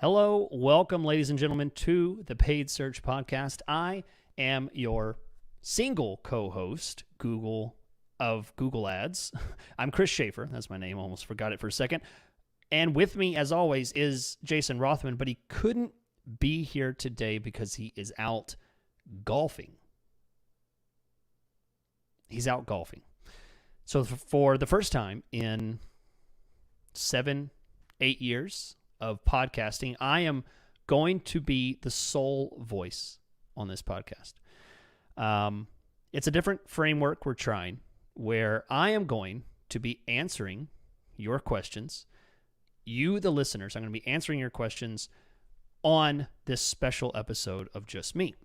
Hello, welcome, ladies and gentlemen, to the Paid Search Podcast. I am your single co-host, Google Ads. I'm Chris Schaefer. That's my name. Almost forgot it for a second. And with me, as always, is Jason Rothman, but he couldn't be here today because he is out golfing. He's out golfing. So for the first time in 7-8 years of podcasting, I am going to be the sole voice on this podcast. It's a different framework we're trying, where I am going to be answering your questions. You, the listeners, I'm going to be answering your questions on this special episode of Just Me.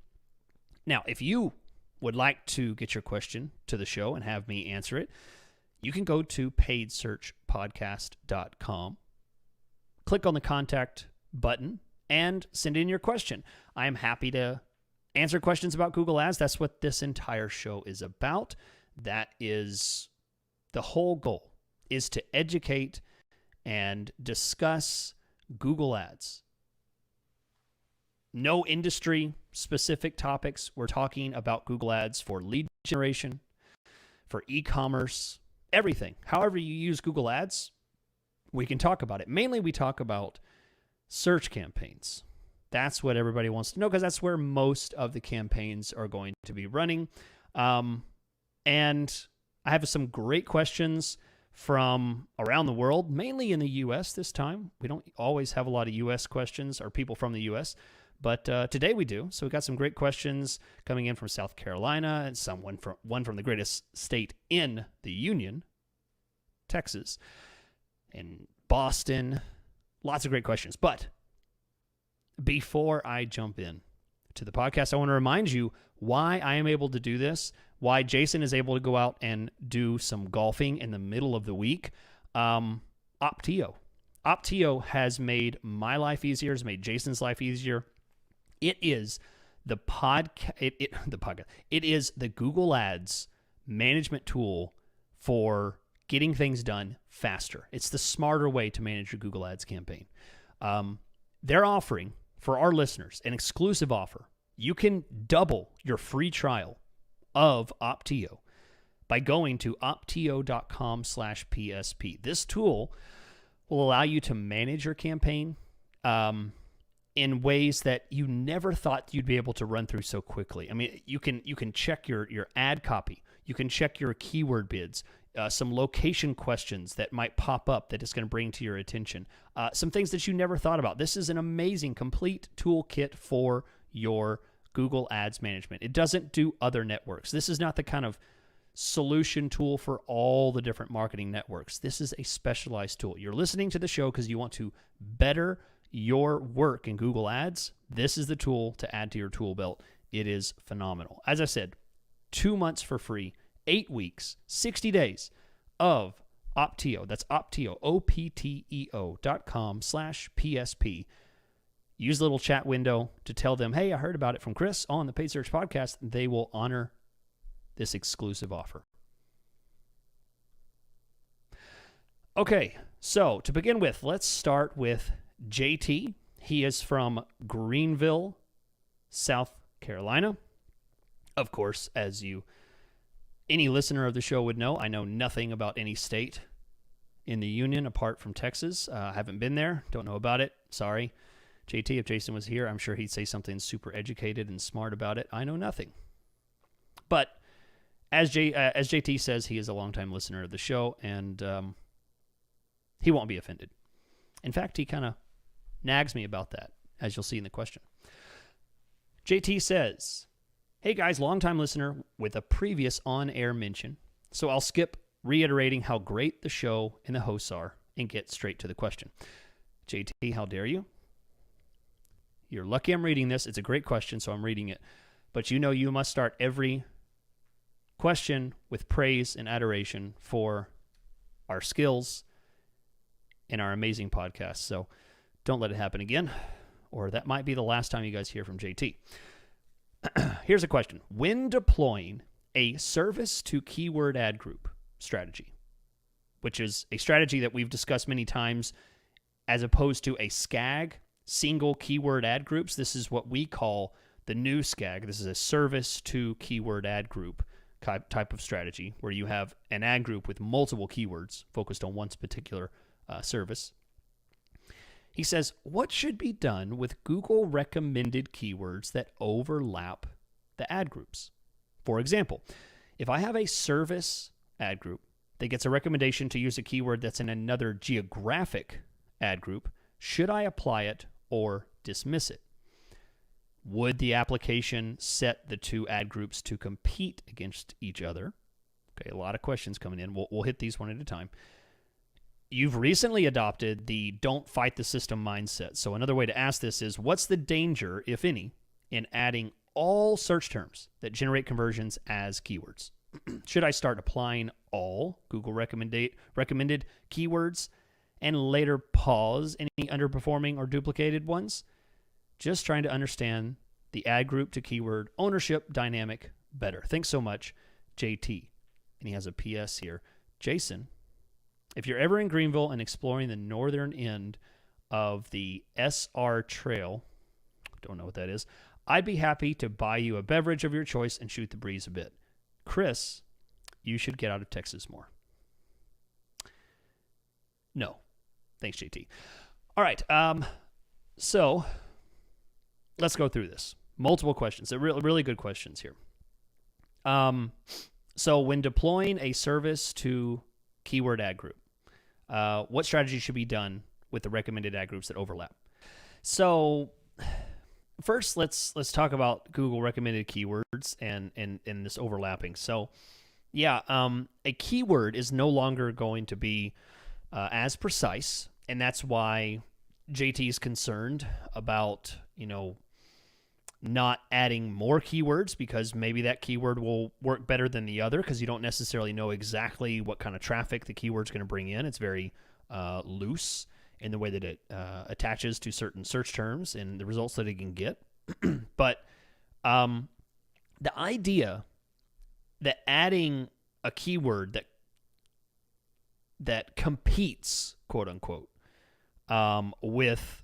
Now, if you would like to get your question to the show and have me answer it, you can go to paidsearchpodcast.com. Click on the contact button and send in your question. I am happy to answer questions about Google Ads. That's what this entire show is about. That is the whole goal, is to educate and discuss Google Ads. No industry-specific topics. We're talking about Google Ads for lead generation, for e-commerce, everything. However you use Google Ads, we can talk about it. Mainly, we talk about search campaigns. That's what everybody wants to know because that's where most of the campaigns are going to be running. And I have some great questions from around the world, mainly in the U.S. this time. We don't always have a lot of U.S. questions or people from the U.S., but today we do. So we got some great questions coming in from South Carolina and one from the greatest state in the Union, Texas. In Boston, lots of great questions. But before I jump in to the podcast, I want to remind you why I am able to do this, why Jason is able to go out and do some golfing in the middle of the week. Optio. Optio has made my life easier, has made Jason's life easier. It is the podcast. It is the Google Ads management tool for getting things done faster. It's the smarter way to manage your Google Ads campaign. They're offering, for our listeners, an exclusive offer. You can double your free trial of Optio by going to optio.com/PSP. This tool will allow you to manage your campaign in ways that you never thought you'd be able to run through so quickly. I mean, you can check your ad copy. You can check your keyword bids. Some location questions that might pop up that it's going to bring to your attention. Some things that you never thought about. This is an amazing, complete toolkit for your Google Ads management. It doesn't do other networks. This is not the kind of solution tool for all the different marketing networks. This is a specialized tool. You're listening to the show because you want to better your work in Google Ads. This is the tool to add to your tool belt. It is phenomenal. As I said, 2 months for free. 8 weeks, 60 days of Optio. That's Optio, opteo.com/PSP. Use the little chat window to tell them, hey, I heard about it from Chris on the Paid Search Podcast. They will honor this exclusive offer. Okay, so to begin with, let's start with JT. He is from Greenville, South Carolina. Of course, as any listener of the show would know, I know nothing about any state in the Union apart from Texas. I haven't been there. Don't know about it. Sorry. JT, if Jason was here, I'm sure he'd say something super educated and smart about it. I know nothing. But as JT says, he is a longtime listener of the show, and he won't be offended. In fact, he kind of nags me about that, as you'll see in the question. JT says, hey guys, longtime listener with a previous on-air mention, so I'll skip reiterating how great the show and the hosts are and get straight to the question. JT, how dare you? You're lucky I'm reading this. It's a great question, so I'm reading it. But you know you must start every question with praise and adoration for our skills and our amazing podcast. So don't let it happen again, or that might be the last time you guys hear from JT. Here's a question. When deploying a service to keyword ad group strategy, which is a strategy that we've discussed many times as opposed to a SKAG, single keyword ad groups. This is what we call the new SKAG. This is a service to keyword ad group type of strategy where you have an ad group with multiple keywords focused on one particular service. He says, what should be done with Google recommended keywords that overlap the ad groups? For example, if I have a service ad group that gets a recommendation to use a keyword that's in another geographic ad group, should I apply it or dismiss it? Would the application set the two ad groups to compete against each other? Okay, a lot of questions coming in. We'll hit these one at a time. You've recently adopted the don't fight the system mindset. So another way to ask this is, what's the danger, if any, in adding all search terms that generate conversions as keywords? Should I start applying all Google recommended keywords and later pause any underperforming or duplicated ones? Just trying to understand the ad group to keyword ownership dynamic better. Thanks so much, JT. And he has a PS here. Jason, if you're ever in Greenville and exploring the northern end of the SR Trail, don't know what that is, I'd be happy to buy you a beverage of your choice and shoot the breeze a bit. Chris, you should get out of Texas more. No. Thanks, JT. All right. So let's go through this. Multiple questions. They're really good questions here. So when deploying a service to keyword ad group, what strategy should be done with the recommended ad groups that overlap? So first, let's talk about Google recommended keywords and this overlapping. So yeah, a keyword is no longer going to be as precise, and that's why JT is concerned about, not adding more keywords, because maybe that keyword will work better than the other because you don't necessarily know exactly what kind of traffic the keyword's going to bring in. It's very loose in the way that it attaches to certain search terms and the results that it can get. But the idea that adding a keyword that competes, quote unquote, with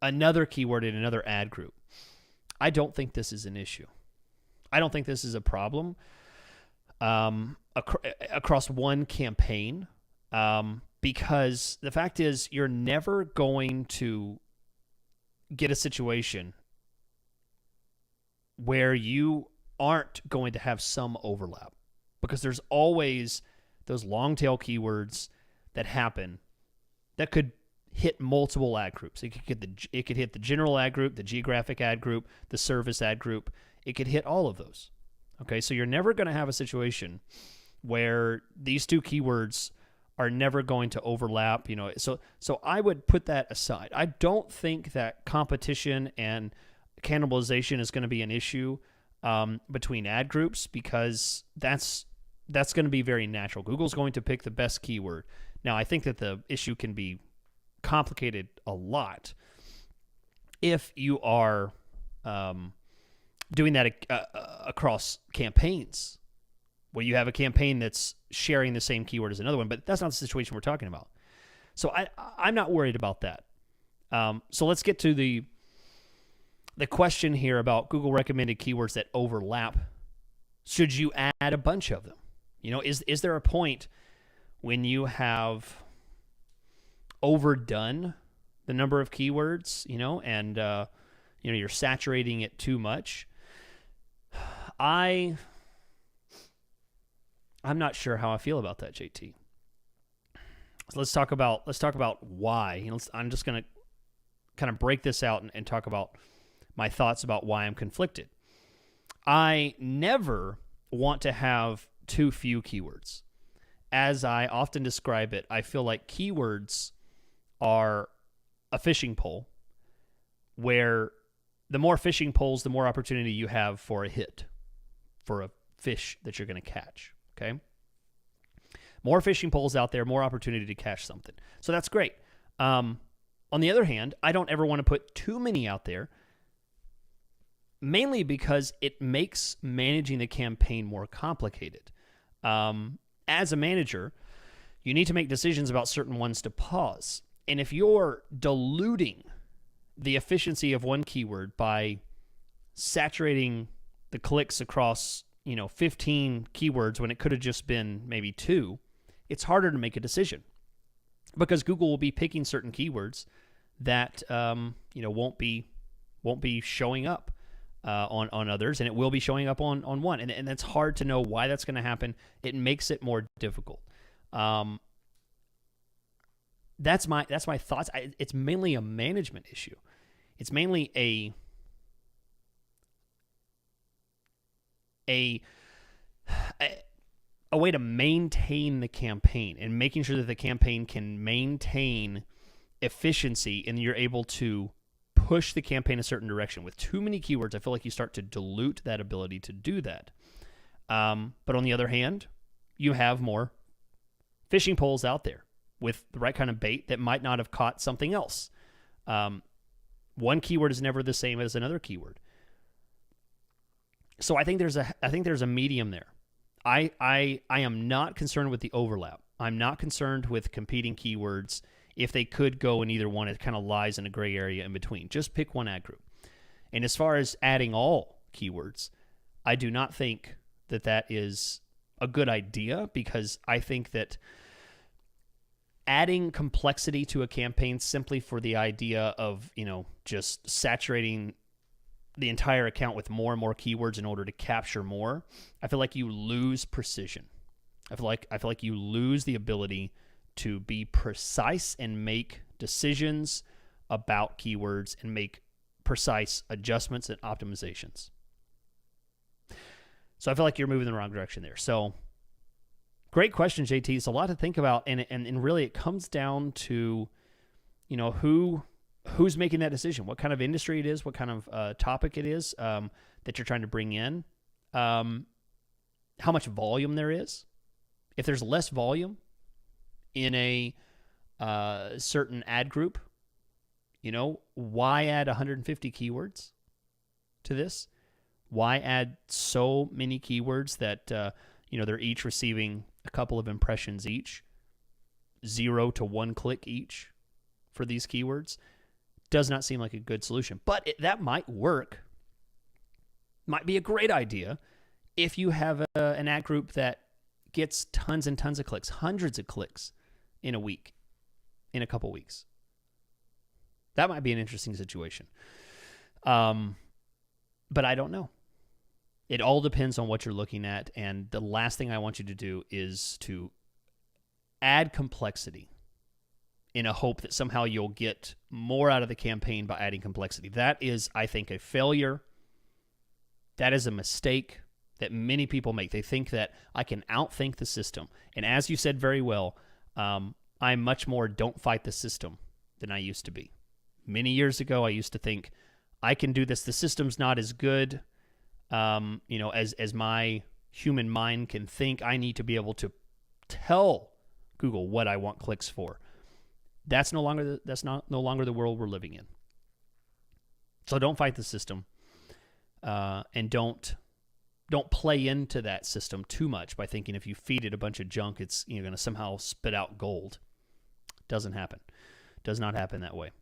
another keyword in another ad group, I don't think this is an issue. I don't think this is a problem across one campaign, because the fact is you're never going to get a situation where you aren't going to have some overlap, because there's always those long tail keywords that happen that could hit multiple ad groups. It could hit the general ad group, the geographic ad group, the service ad group. It could hit all of those. Okay, so you're never going to have a situation where these two keywords are never going to overlap. So I would put that aside. I don't think that competition and cannibalization is going to be an issue between ad groups, because that's going to be very natural. Google's going to pick the best keyword. Now, I think that the issue can be complicated a lot if you are doing that across campaigns, where you have a campaign that's sharing the same keyword as another one, but that's not the situation we're talking about. So I'm not worried about that. So let's get to the question here about Google recommended keywords that overlap. Should you add a bunch of them? Is there a point when you have overdone the number of keywords, and you're saturating it too much? I'm not sure how I feel about that, JT. So let's talk about why. I'm just going to kind of break this out and talk about my thoughts about why I'm conflicted. I never want to have too few keywords. As I often describe it, I feel like keywords are a fishing pole, where the more fishing poles, the more opportunity you have for a hit, for a fish that you're going to catch. Okay? More fishing poles out there, more opportunity to catch something. So that's great. On the other hand, I don't ever want to put too many out there, mainly because it makes managing the campaign more complicated. As a manager, you need to make decisions about certain ones to pause. And if you're diluting the efficiency of one keyword by saturating the clicks across, 15 keywords when it could have just been maybe 2, it's harder to make a decision because Google will be picking certain keywords that won't be showing up on others, and it will be showing up on one, and it's hard to know why that's going to happen. It makes it more difficult. That's my thoughts. It's mainly a management issue. It's mainly a way to maintain the campaign and making sure that the campaign can maintain efficiency and you're able to push the campaign a certain direction. With too many keywords, I feel like you start to dilute that ability to do that. But on the other hand, you have more fishing poles out there with the right kind of bait that might not have caught something else. One keyword is never the same as another keyword. So I think there's a medium there. I am not concerned with the overlap. I'm not concerned with competing keywords. If they could go in either one, it kind of lies in a gray area in between. Just pick one ad group. And as far as adding all keywords, I do not think that is a good idea, because I think that adding complexity to a campaign simply for the idea of, just saturating the entire account with more and more keywords in order to capture more, I feel like you lose precision. I feel like you lose the ability to be precise and make decisions about keywords and make precise adjustments and optimizations. So I feel like you're moving in the wrong direction there. So great question, JT. It's a lot to think about, and really it comes down to, who's making that decision, what kind of industry it is, what kind of topic it is that you're trying to bring in, how much volume there is. If there's less volume in a certain ad group, why add 150 keywords to this? Why add so many keywords that, they're each receiving a couple of impressions each, 0 to 1 click each for these keywords? Does not seem like a good solution, but that might work. Might be a great idea if you have an ad group that gets tons and tons of clicks, hundreds of clicks in a week, in a couple weeks. That might be an interesting situation. But I don't know. It all depends on what you're looking at, and the last thing I want you to do is to add complexity in a hope that somehow you'll get more out of the campaign by adding complexity. That is, I think, a failure. That is a mistake that many people make. They think that I can outthink the system. And as you said very well, I'm much more don't fight the system than I used to be. Many years ago, I used to think I can do this. The system's not as good, as my human mind can think. I need to be able to tell Google what I want clicks for. That's no longer the world we're living in. So don't fight the system, and don't play into that system too much by thinking if you feed it a bunch of junk, it's going to somehow spit out gold. Doesn't happen. Does not happen that way.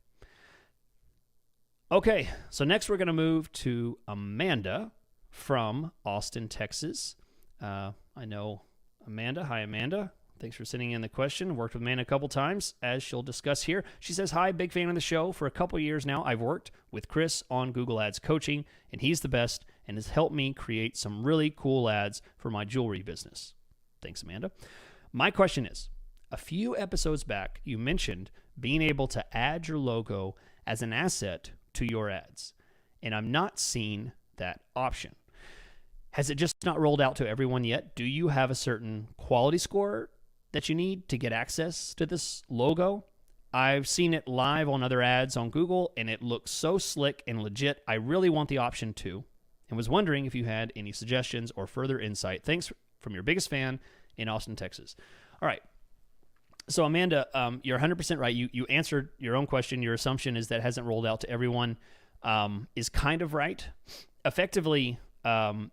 Okay, so next we're going to move to Amanda from Austin, Texas. I know Amanda. Hi, Amanda. Thanks for sending in the question. Worked with Amanda a couple times, as she'll discuss here. She says, hi, big fan of the show. For a couple years now, I've worked with Chris on Google Ads coaching, and he's the best and has helped me create some really cool ads for my jewelry business. Thanks, Amanda. My question is, a few episodes back, you mentioned being able to add your logo as an asset to your ads, and I'm not seeing that option. Has it just not rolled out to everyone yet? Do you have a certain quality score that you need to get access to this logo? I've seen it live on other ads on Google, and it looks so slick and legit. I really want the option too, and was wondering if you had any suggestions or further insight. Thanks, from your biggest fan in Austin, Texas. All right. So Amanda, you're 100% right. You answered your own question. Your assumption is that hasn't rolled out to everyone, is kind of right. Effectively, the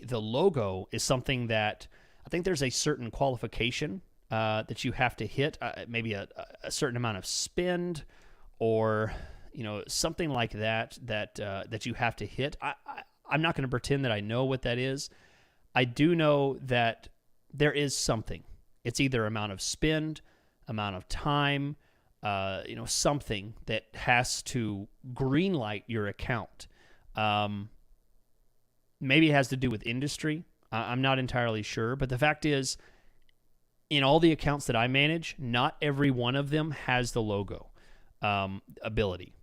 logo is something that I think there's a certain qualification that you have to hit, maybe a certain amount of spend, or something like that you have to hit. I'm not going to pretend that I know what that is. I do know that there is something. It's either amount of spend, amount of time, something that has to greenlight your account. Maybe it has to do with industry. I'm not entirely sure, but the fact is, in all the accounts that I manage, not every one of them has the logo ability.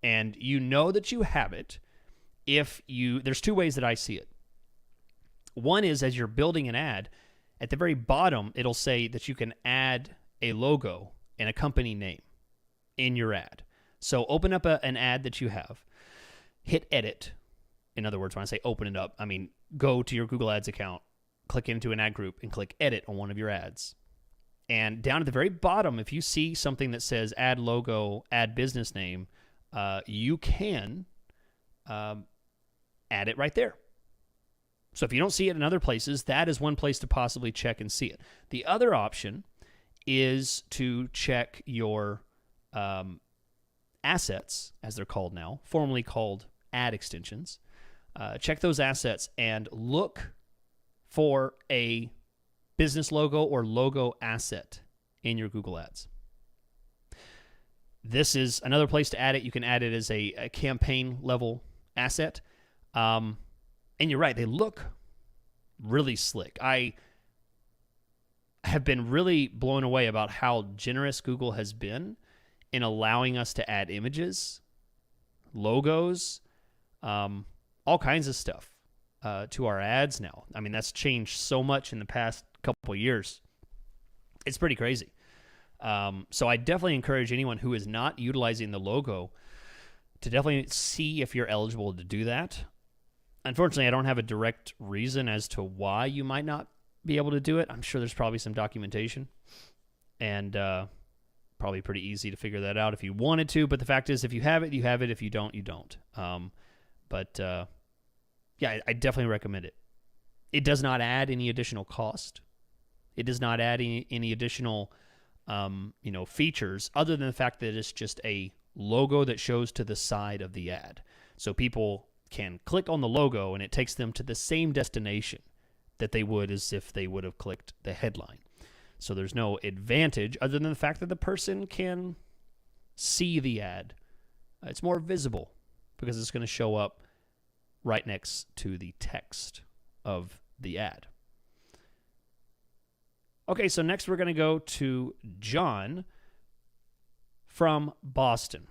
And you know that you have it there's two ways that I see it. One is, as you're building an ad, at the very bottom, it'll say that you can add a logo and a company name in your ad. So open up an ad that you have, hit edit. In other words, when I say open it up, I mean go to your Google Ads account, click into an ad group, and click edit on one of your ads. And down at the very bottom, if you see something that says add logo, add business name, you can add it right there. So if you don't see it in other places, that is one place to possibly check and see it. The other option is to check your assets, as they're called now, formerly called ad extensions. Check those assets and look for a business logo or logo asset in your Google Ads. This is another place to add it. You can add it as a campaign level asset. And you're right, they look really slick. I have been really blown away about how generous Google has been in allowing us to add images, logos, all kinds of stuff to our ads now. I mean, that's changed so much in the past couple of years. It's pretty crazy. So I definitely encourage anyone who is not utilizing the logo to definitely see if you're eligible to do that. Unfortunately, I don't have a direct reason as to why you might not be able to do it. I'm sure there's probably some documentation and probably pretty easy to figure that out if you wanted to. But the fact is, if you have it, you have it. If you don't, you don't. Yeah, I definitely recommend it. It does not add any additional cost. It does not add any additional features other than the fact that it's just a logo that shows to the side of the ad. So people can click on the logo and it takes them to the same destination that they would as if they would have clicked the headline. So there's no advantage other than the fact that the person can see the ad. It's more visible because it's going to show up right next to the text of the ad. Okay, so next we're going to go to John from Boston.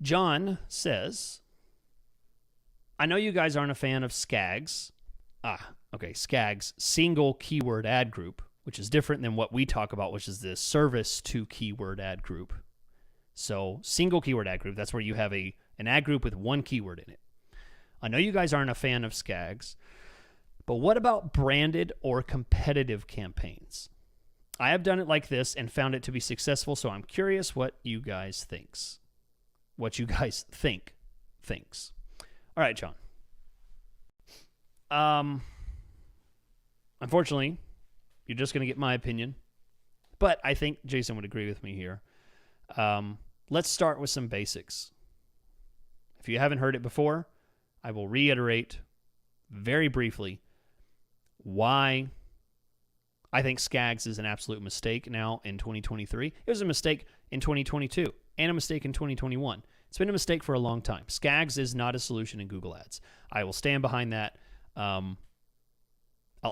John says, I know you guys aren't a fan of SKAGs. SKAGs, single keyword ad group, which is different than what we talk about, which is the service to keyword ad group. So single keyword ad group, that's where you have an ad group with one keyword in it. I know you guys aren't a fan of SKAGs, but what about branded or competitive campaigns? I have done it like this and found it to be successful, so I'm curious what you guys thinks. What you guys thinks. All right, John. Unfortunately, you're just going to get my opinion, but I think Jason would agree with me here. Let's start with some basics. If you haven't heard it before, I will reiterate very briefly why I think SKAGs is an absolute mistake now in 2023. It was a mistake in 2022 and a mistake in 2021. It's been a mistake for a long time. SKAGs is not a solution in Google Ads. I will stand behind that. I'll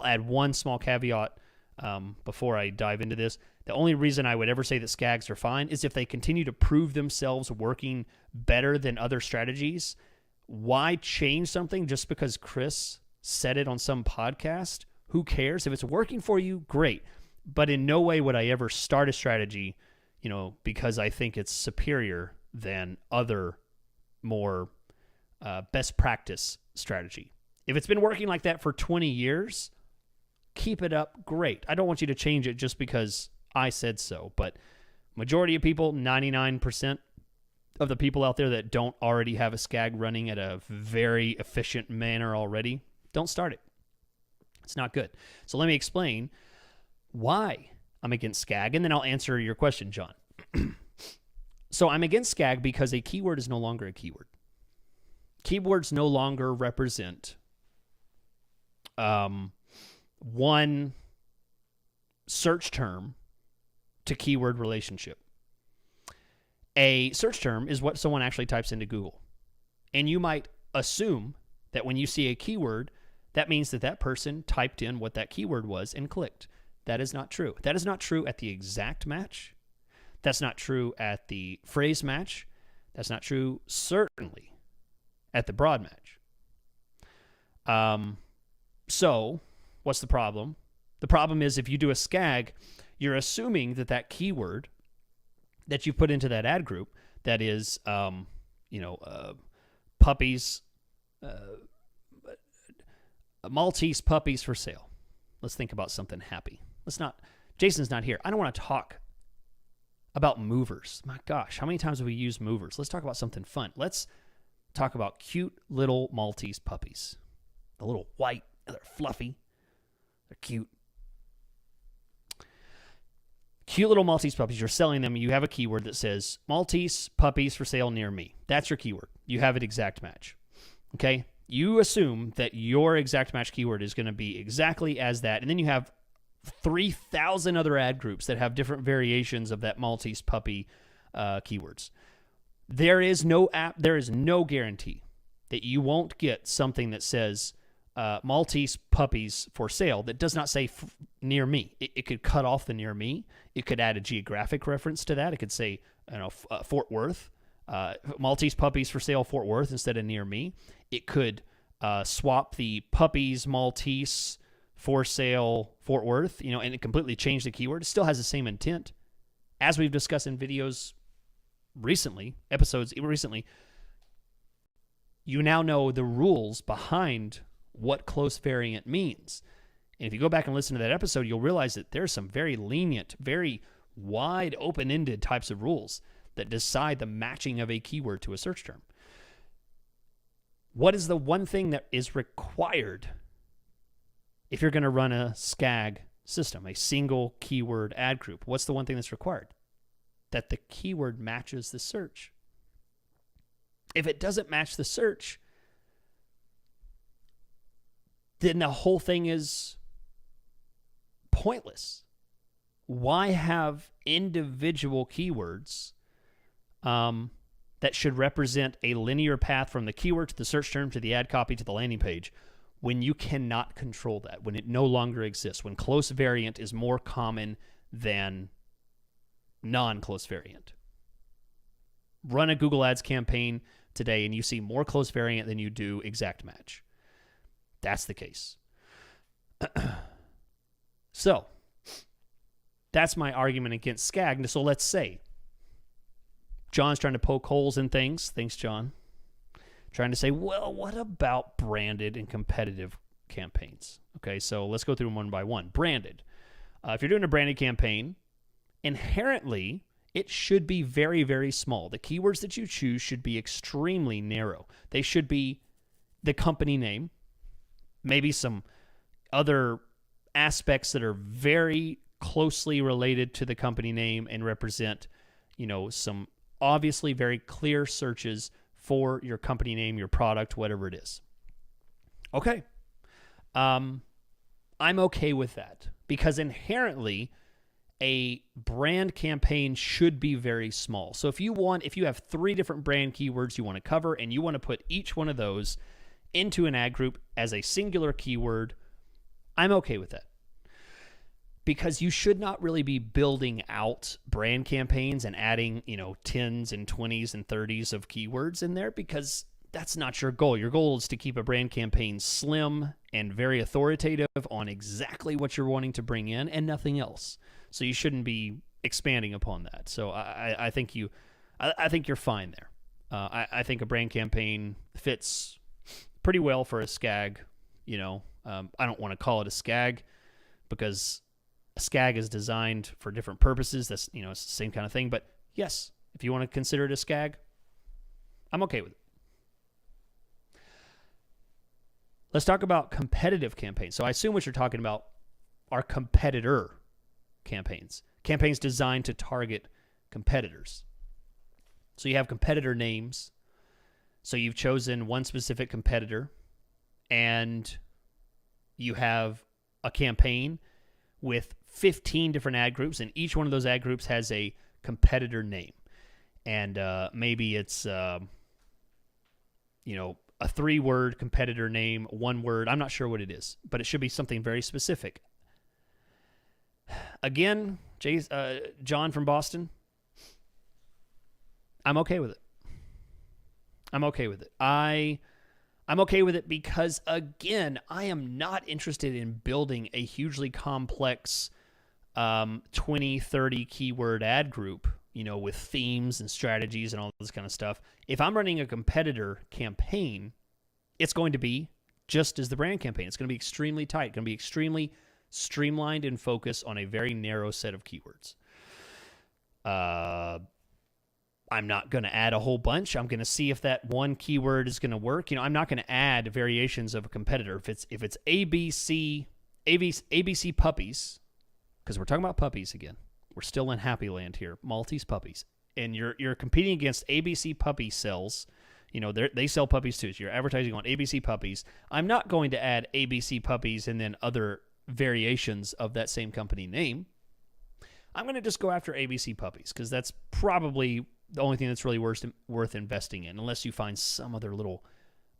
add one small caveat before I dive into this. The only reason I would ever say that SKAGs are fine is if they continue to prove themselves working better than other strategies. Why change something just because Chris said it on some podcast? Who cares? If it's working for you, great. But in no way would I ever start a strategy, because I think it's superior than other more best practice strategy. If it's been working like that for 20 years, keep it up. Great. I don't want you to change it just because I said so. But majority of people, 99% of the people out there that don't already have a SKAG running at a very efficient manner already, don't start it. It's not good. So let me explain why I'm against SKAG, and then I'll answer your question, John. So I'm against SKAG because a keyword is no longer a keyword. Keywords no longer represent one search term to keyword relationship. A search term is what someone actually types into Google. And you might assume that when you see a keyword, that means that that person typed in what that keyword was and clicked. That is not true. That is not true at the exact match. That's not true at the phrase match. That's not true, certainly, at the broad match. So, what's the problem? The problem is if you do a SKAG, you're assuming that that keyword that you put into that ad group, that is, puppies, Maltese puppies for sale. Let's think about something happy. Jason's not here. I don't want to talk about movers. My gosh, how many times have we used movers? Let's talk about something fun. Let's talk about cute little Maltese puppies. The little white, they're fluffy. They're cute. Cute little Maltese puppies. You're selling them. You have a keyword that says Maltese puppies for sale near me. That's your keyword. You have an exact match. Okay? You assume that your exact match keyword is going to be exactly as that. And then you have 3,000 other ad groups that have different variations of that Maltese puppy keywords. There is no guarantee that you won't get something that says Maltese puppies for sale that does not say near me. It could cut off the near me. It could add a geographic reference to that. It could say, Fort Worth, Maltese puppies for sale, Fort Worth instead of near me. It could swap the puppies Maltese for sale Fort Worth, and it completely changed the keyword. It still has the same intent. As we've discussed in videos episodes recently, you now know the rules behind what close variant means. And if you go back and listen to that episode, you'll realize that there's some very lenient, very wide, open-ended types of rules that decide the matching of a keyword to a search term. What is the one thing that is required if you're going to run a SKAG system, a single keyword ad group? What's the one thing that's required? That the keyword matches the search. If it doesn't match the search, then the whole thing is pointless. Why have individual keywords that should represent a linear path from the keyword to the search term to the ad copy to the landing page when you cannot control that, when it no longer exists, when close variant is more common than non-close variant? Run a Google Ads campaign today and you see more close variant than you do exact match. That's the case. So, that's my argument against SKAG. So let's say John's trying to poke holes in things. Thanks, John. Trying to say, well, what about branded and competitive campaigns? Okay, so let's go through them one by one. Branded. If you're doing a branded campaign, inherently, it should be very, very small. The keywords that you choose should be extremely narrow. They should be the company name, maybe some other aspects that are very closely related to the company name and represent, some obviously very clear searches for your company name, your product, whatever it is. Okay. I'm okay with that because inherently a brand campaign should be very small. So if you have 3 different brand keywords you want to cover and you want to put each one of those into an ad group as a singular keyword, I'm okay with that. Because you should not really be building out brand campaigns and adding, 10s and 20s and 30s of keywords in there, because that's not your goal. Your goal is to keep a brand campaign slim and very authoritative on exactly what you're wanting to bring in and nothing else. So you shouldn't be expanding upon that. So I think you're fine there. I think a brand campaign fits pretty well for a SKAG. I don't want to call it a SKAG because a SKAG is designed for different purposes. That's, it's the same kind of thing. But yes, if you want to consider it a SKAG, I'm okay with it. Let's talk about competitive campaigns. So I assume what you're talking about are competitor campaigns designed to target competitors. So you have competitor names. So you've chosen one specific competitor, and you have a campaign with 15 different ad groups, and each one of those ad groups has a competitor name. And maybe it's, a 3-word competitor name, 1 word. I'm not sure what it is, but it should be something very specific. Again, John from Boston, I'm okay with it. I'm okay with it. I'm okay with it because, again, I am not interested in building a hugely complex 20, 30 keyword ad group, with themes and strategies and all this kind of stuff. If I'm running a competitor campaign, it's going to be just as the brand campaign. It's going to be extremely tight. It's going to be extremely streamlined and focused on a very narrow set of keywords. I'm not going to add a whole bunch. I'm going to see if that one keyword is going to work. I'm not going to add variations of a competitor. If it's ABC puppies, because we're talking about puppies again. We're still in Happy Land here, Maltese puppies, and you're competing against ABC puppy cells. They sell puppies too. So you're advertising on ABC puppies. I'm not going to add ABC puppies and then other variations of that same company name. I'm going to just go after ABC puppies because that's probably the only thing that's really worth investing in, unless you find some other little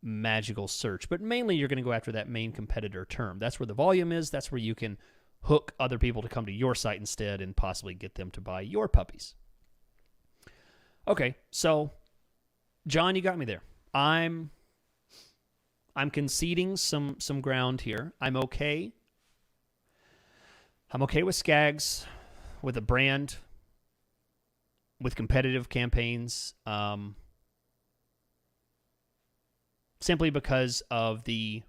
magical search. But mainly you're going to go after that main competitor term. That's where the volume is. That's where you can hook other people to come to your site instead and possibly get them to buy your puppies. Okay, so John, you got me there. I'm conceding some ground here. I'm okay. I'm okay with SKAGs, with a brand, with competitive campaigns, simply because of the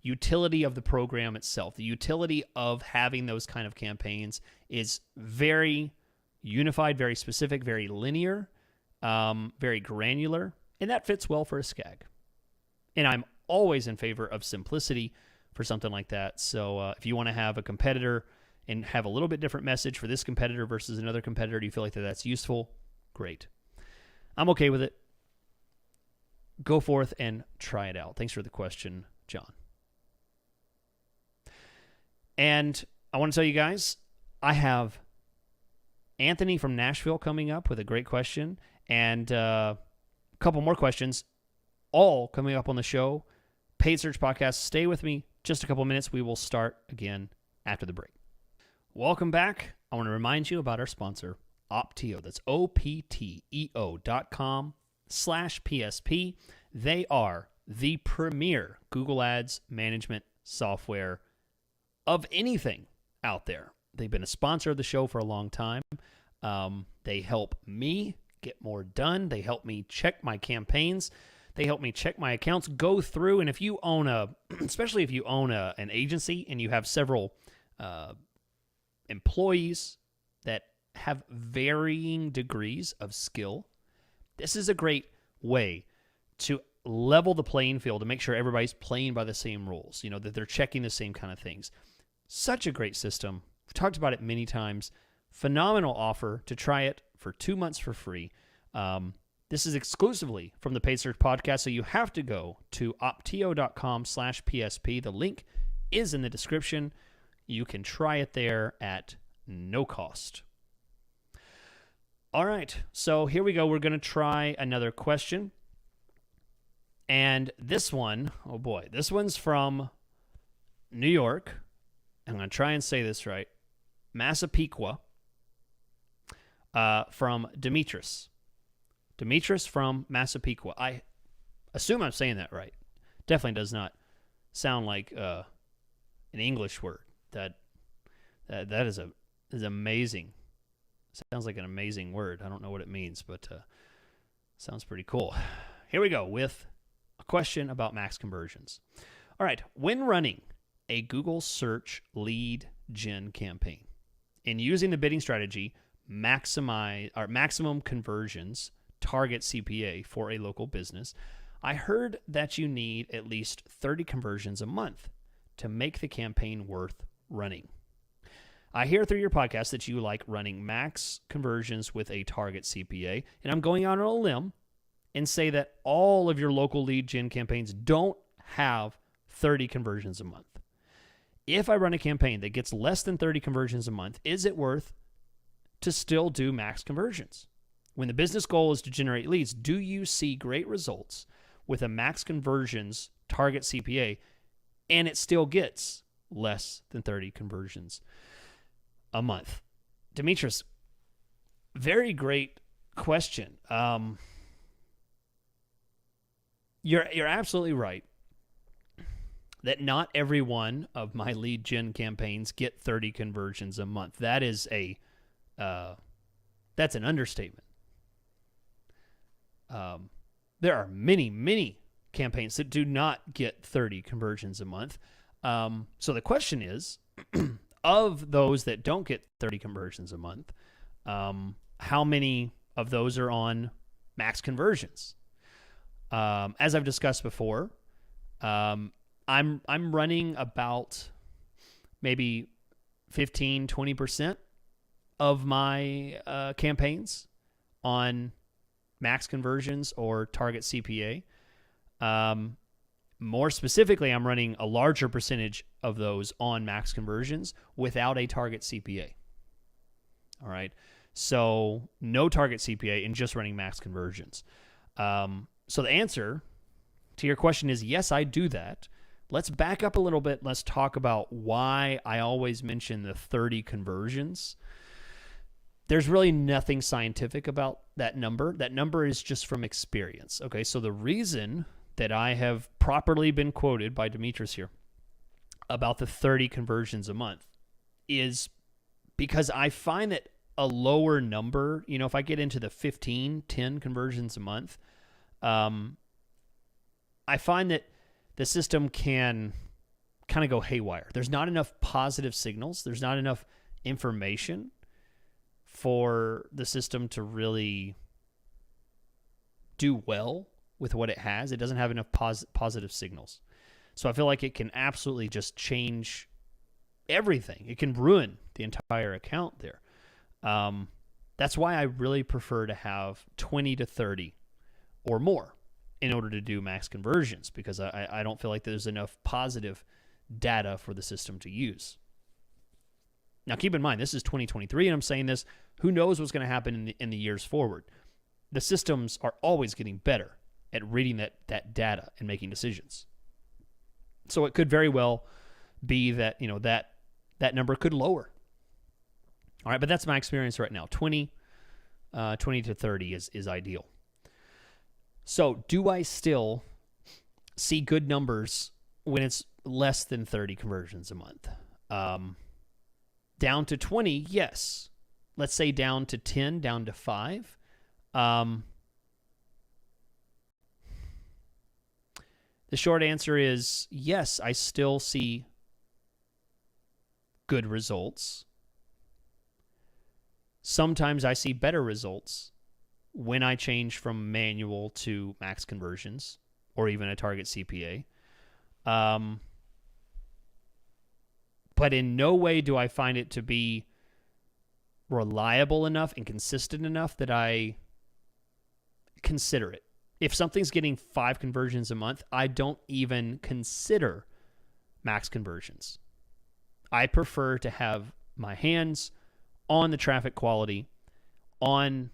utility of the program itself. The utility of having those kind of campaigns is very unified, very specific, very linear, very granular, and that fits well for a SKAG. And I'm always in favor of simplicity for something like that. So if you want to have a competitor and have a little bit different message for this competitor versus another competitor, do you feel like that's useful? Great. I'm okay with it. Go forth and try it out. Thanks for the question, John. And I want to tell you guys, I have Anthony from Nashville coming up with a great question, and a couple more questions, all coming up on the show. Paid Search Podcast. Stay with me just a couple minutes. We will start again after the break. Welcome back. I want to remind you about our sponsor, Opteo. That's opteo.com/PSP. They are the premier Google Ads management software of anything out there. They've been a sponsor of the show for a long time. They help me get more done. They help me check my campaigns. They help me check my accounts, go through. And if you own especially if you own an agency and you have several employees that have varying degrees of skill, this is a great way to level the playing field to make sure everybody's playing by the same rules, that they're checking the same kind of things. Such a great system. We've talked about it many times. Phenomenal offer to try it for 2 months for free. This is exclusively from the Paid Search Podcast, so you have to go to opteo.com/PSP. The link is in the description. You can try it there at no cost. All right, so here we go. We're going to try another question. And this one, oh boy, this one's from New York. I'm going to try and say this right. Massapequa, from Demetrius. Demetrius from Massapequa. I assume I'm saying that right. Definitely does not sound like an English word. That is amazing. Sounds like an amazing word. I don't know what it means, but sounds pretty cool. Here we go with a question about max conversions. All right, when running a Google search lead gen campaign and using the bidding strategy maximum conversions target CPA for a local business, I heard that you need at least 30 conversions a month to make the campaign worth running. I hear through your podcast that you like running max conversions with a target CPA, and I'm going out on a limb and say that all of your local lead gen campaigns don't have 30 conversions a month. If I run a campaign that gets less than 30 conversions a month, is it worth to still do max conversions? When the business goal is to generate leads, do you see great results with a max conversions target CPA and it still gets less than 30 conversions a month? Demetrius, very great question. You're absolutely right that not every one of my lead gen campaigns get 30 conversions a month. That is that's an understatement. There are many campaigns that do not get 30 conversions a month. So the question is, of those that don't get 30 conversions a month, how many of those are on max conversions? As I've discussed before, I'm running about maybe 15-20% of my campaigns on max conversions or target CPA. More specifically, I'm running a larger percentage of those on max conversions without a target CPA. All right. So no target CPA and just running max conversions. So the answer to your question is yes, I do that. Let's back up a little bit. Let's talk about why I always mention the 30 conversions. There's really nothing scientific about that number. That number is just from experience. Okay, so the reason that I have properly been quoted by Demetrius here about the 30 conversions a month is because I find that a lower number, if I get into the 10 conversions a month, I find that the system can kind of go haywire. There's not enough positive signals. There's not enough information for the system to really do well with what it has. It doesn't have enough positive signals. So I feel like it can absolutely just change everything. It can ruin the entire account there. That's why I really prefer to have 20 to 30 or more in order to do max conversions, because I don't feel like there's enough positive data for the system to use. Now, keep in mind, this is 2023, and I'm saying this. Who knows what's going to happen in the years forward? The systems are always getting better at reading that data and making decisions. So it could very well be that that number could lower. All right, but that's my experience right now. 20 to 30 is ideal. So do I still see good numbers when it's less than 30 conversions a month? Down to 20, yes. Let's say down to 10, down to 5. The short answer is yes, I still see good results. Sometimes I see better results when I change from manual to max conversions or even a target CPA. But in no way do I find it to be reliable enough and consistent enough that I consider it. If something's getting 5 conversions a month, I don't even consider max conversions. I prefer to have my hands on the traffic quality, on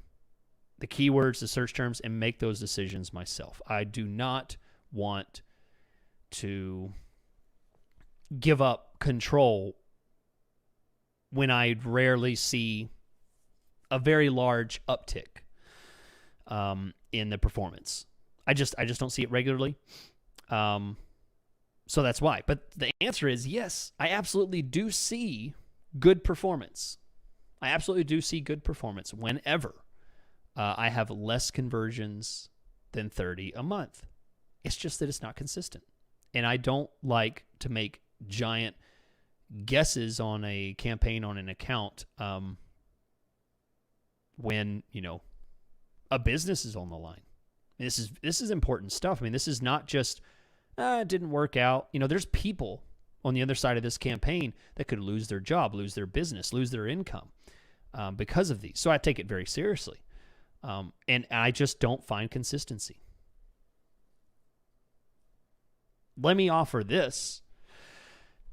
the keywords, the search terms, and make those decisions myself. I do not want to give up control when I rarely see a very large uptick in the performance. I just don't see it regularly. So that's why. But the answer is yes, I absolutely do see good performance. I absolutely do see good performance whenever I have less conversions than 30 a month. It's just that it's not consistent. And I don't like to make giant guesses on a campaign, on an account, when, a business is on the line. This is important stuff. I mean, this is not just, it didn't work out. There's people on the other side of this campaign that could lose their job, lose their business, lose their income because of these. So I take it very seriously. And I just don't find consistency. Let me offer this.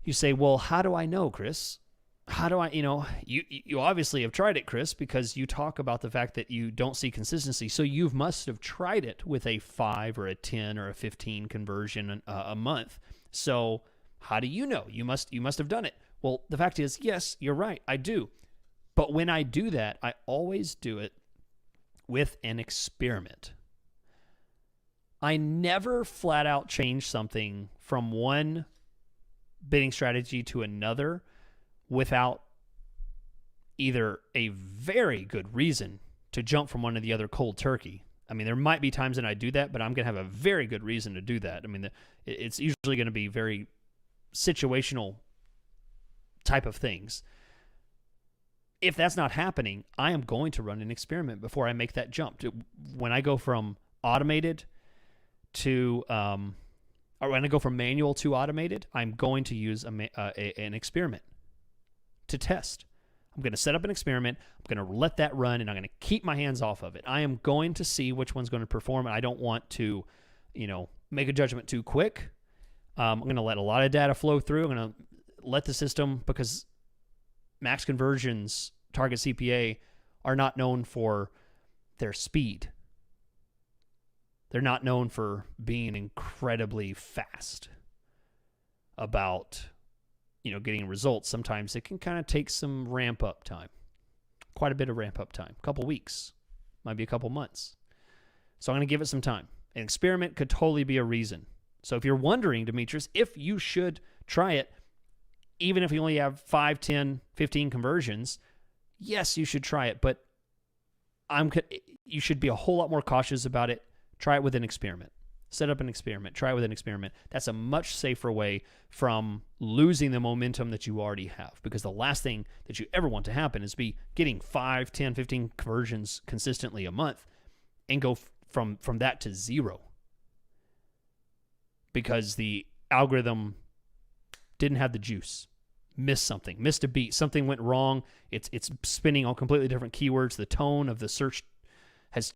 You say, well, how do I know, Chris? How do I, you obviously have tried it, Chris, because you talk about the fact that you don't see consistency. So you must have tried it with a 5 or a 10 or a 15 conversion a month. So how do you know? You must have done it. Well, the fact is, yes, you're right. I do. But when I do that, I always do it with an experiment. I never flat out change something from one bidding strategy to another without either a very good reason to jump from one to the other cold turkey. I mean, there might be times that I do that, but I'm going to have a very good reason to do that. I mean, it's usually going to be very situational type of things. If that's not happening, I am going to run an experiment before I make that jump. When I go from automated to, or when I go from manual to automated, I'm going to use an experiment to test. I'm going to set up an experiment. I'm going to let that run, and I'm going to keep my hands off of it. I am going to see which one's going to perform, and I don't want to, make a judgment too quick. I'm going to let a lot of data flow through. I'm going to let the system, because max conversions, target CPA, are not known for their speed. They're not known for being incredibly fast about getting results. Sometimes it can kind of take some ramp up time, quite a bit of ramp up time, a couple weeks, might be a couple months. So I'm going to give it some time. An experiment could totally be a reason. So if you're wondering, Demetrius, if you should try it, even if you only have 5, 10, 15 conversions, yes, you should try it, but you should be a whole lot more cautious about it. Try it with an experiment. Set up an experiment. Try it with an experiment. That's a much safer way from losing the momentum that you already have, because the last thing that you ever want to happen is be getting 5, 10, 15 conversions consistently a month and go from that to 0 because the algorithm didn't have the juice, missed something, missed a beat, something went wrong. It's spinning on completely different keywords. The tone of the search